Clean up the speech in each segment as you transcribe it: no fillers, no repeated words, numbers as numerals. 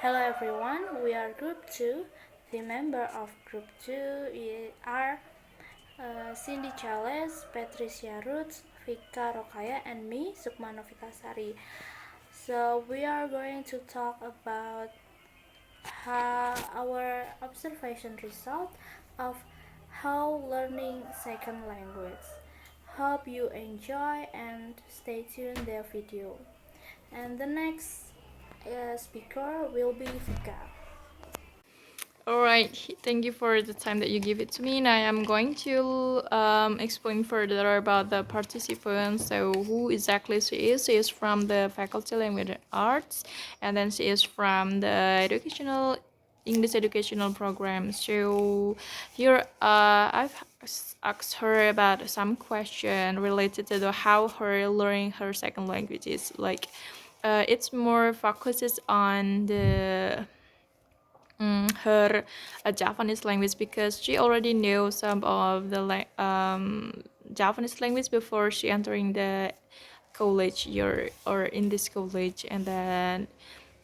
Hello everyone, we are Group 2. The member of Group 2 are Cindy Charles, Patricia Roots, Vika Rokaya, and me, Sukma Novikasari. So we are going to talk about our observation result of how learning second language. Hope you enjoy and stay tuned the video. And the next speaker will be Vika. Alright, thank you for the time that you give it to me. Now I am going to explain further about the participants. So who exactly she is? She is from the Faculty Language Arts, and then she is from the English educational program. So here I've asked her about some question related to how her learning her second language is like. It's more focuses on the her Japanese language because she already knew some of the Japanese language before she entering the college year or in this college, and then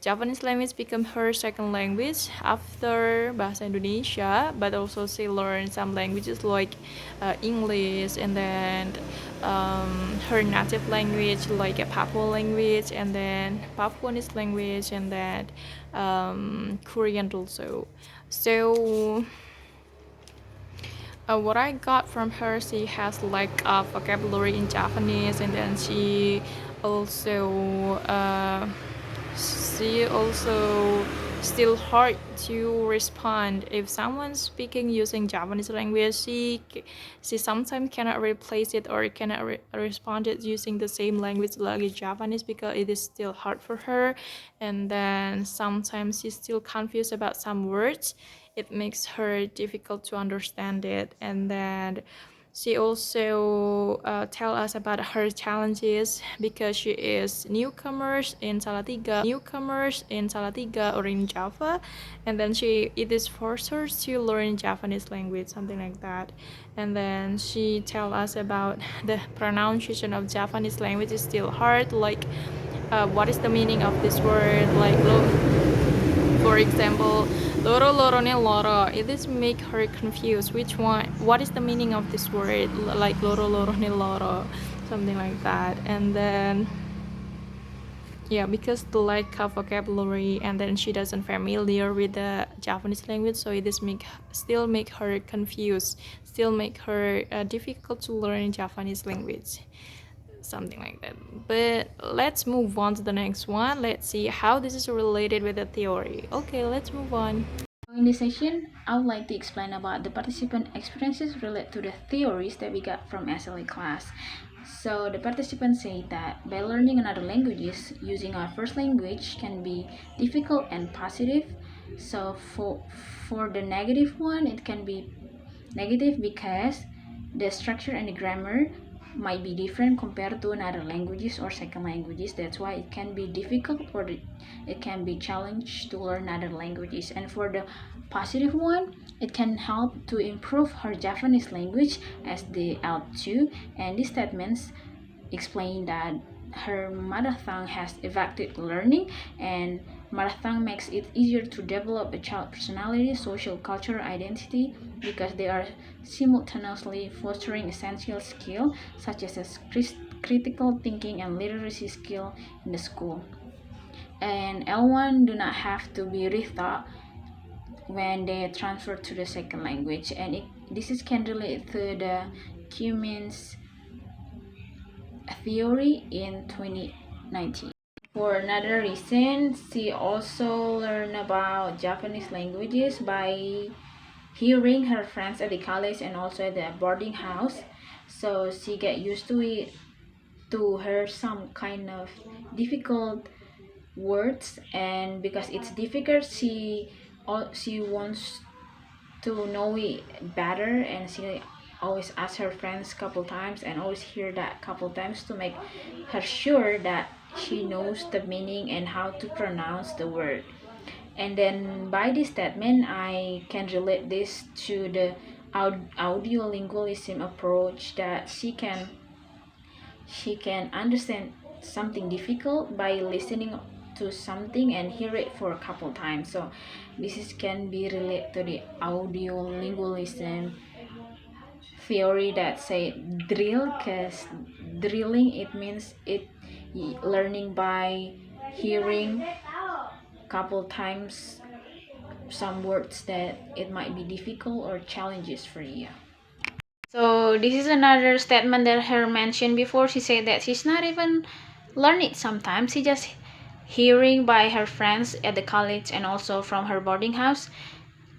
Japanese language become her second language after Bahasa Indonesia, but also she learned some languages like English, and then her native language like a Papua language, and then Papuanese language, and then Korean also. So what I got from her, she has like a vocabulary in Japanese, and then also she also still hard to respond if someone's speaking using Japanese language. She sometimes cannot replace it or cannot respond it using the same language like Japanese because it is still hard for her, and then sometimes she's still confused about some words. It makes her difficult to understand it, and then she also tell us about her challenges because she is newcomers in Salatiga or in Java, and then it is forced her to learn Japanese language, something like that. And then she tell us about the pronunciation of Japanese language is still hard, like what is the meaning of this word, like for example, loro loro ne loro. It is make her confused. Which one? What is the meaning of this word? Like loro loro ne loro, something like that. And then yeah, because the lack of vocabulary, and then she doesn't familiar with the Japanese language, so it is still make her confused, still make her difficult to learn Japanese language, something like that. But let's move on to the next one. Let's see how this is related with the theory. Okay, let's move on. In this session, I would like to explain about the participant experiences related to the theories that we got from SLA class. So the participants say that by learning another languages using our first language can be difficult and positive. So for the negative one, it can be negative because the structure and the grammar might be different compared to another languages or second languages. That's why it can be difficult or it can be challenged to learn other languages. And for the positive one, it can help to improve her Japanese language as the L2. And these statements explain that her mother tongue has effective learning, and mother tongue makes it easier to develop a child personality, social cultural identity, because they are simultaneously fostering essential skill such as critical thinking and literacy skill in the school. And L1 do not have to be rethought when they transfer to the second language, and this can relate to the Cummins theory in 2019. For another reason, she also learned about Japanese languages by hearing her friends at the college and also at the boarding house. So she get used to it, to her some kind of difficult words, and because it's difficult, she wants to know it better, and she always ask her friends couple times and always hear that couple times to make her sure that she knows the meaning and how to pronounce the word. And then by this statement, I can relate this to the audiolingualism approach, that she can understand something difficult by listening to something and hear it for a couple times. So can be related to the audio lingualism theory that say drill, because drilling, it means learning by hearing couple times some words that it might be difficult or challenges for you. So this is another statement that her mentioned before. She said that she's not even learning it sometimes. She just hearing by her friends at the college and also from her boarding house.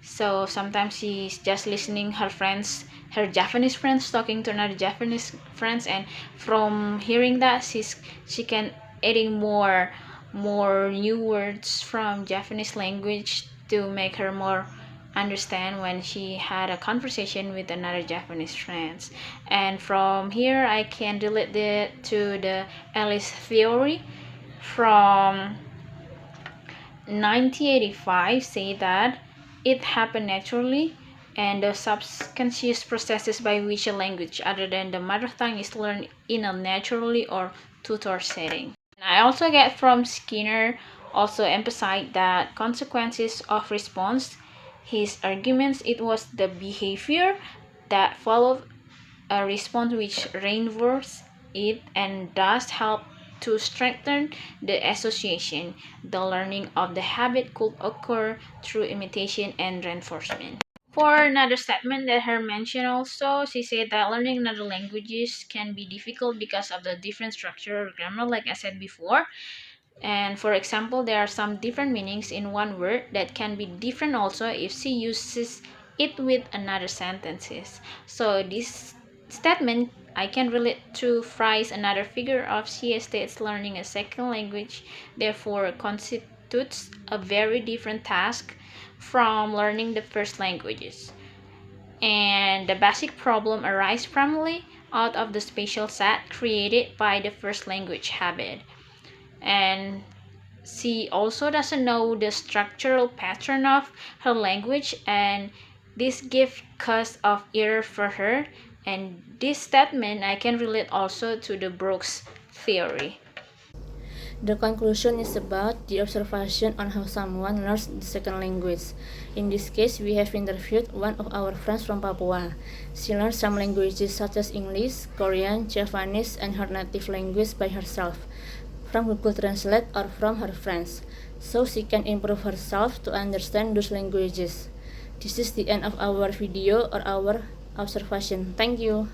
So sometimes she's just listening her Japanese friends talking to another Japanese friends, and from hearing that she can adding more new words from Japanese language to make her more understand when she had a conversation with another Japanese friends. And from here I can relate it to the Alice theory from 1985, say that it happened naturally, and the subconscious processes by which a language other than the mother tongue is learned in a naturally or tutor setting. And I also get from Skinner also emphasized that consequences of response. His arguments, it was the behavior that followed a response which reinforces it and thus help to strengthen the association. The learning of the habit could occur through imitation and reinforcement. For another statement that her mentioned also, she said that learning another languages can be difficult because of the different structure or grammar, like I said before. And for example, there are some different meanings in one word that can be different also if she uses it with another sentences. So this statement I can relate to phrase another figure of she states learning a second language therefore constitutes a very different task from learning the first languages. And the basic problem arises primarily out of the spatial set created by the first language habit. And she also doesn't know the structural pattern of her language, and this gives cause of error for her. And this statement I can relate also to the Brooks theory. The conclusion is about the observation on how someone learns the second language. In this case, we have interviewed one of our friends from Papua. She learned some languages such as English, Korean, Japanese, and her native language by herself, from Google Translate or from her friends, so she can improve herself to understand those languages. This is the end of our video or our observation. Thank you.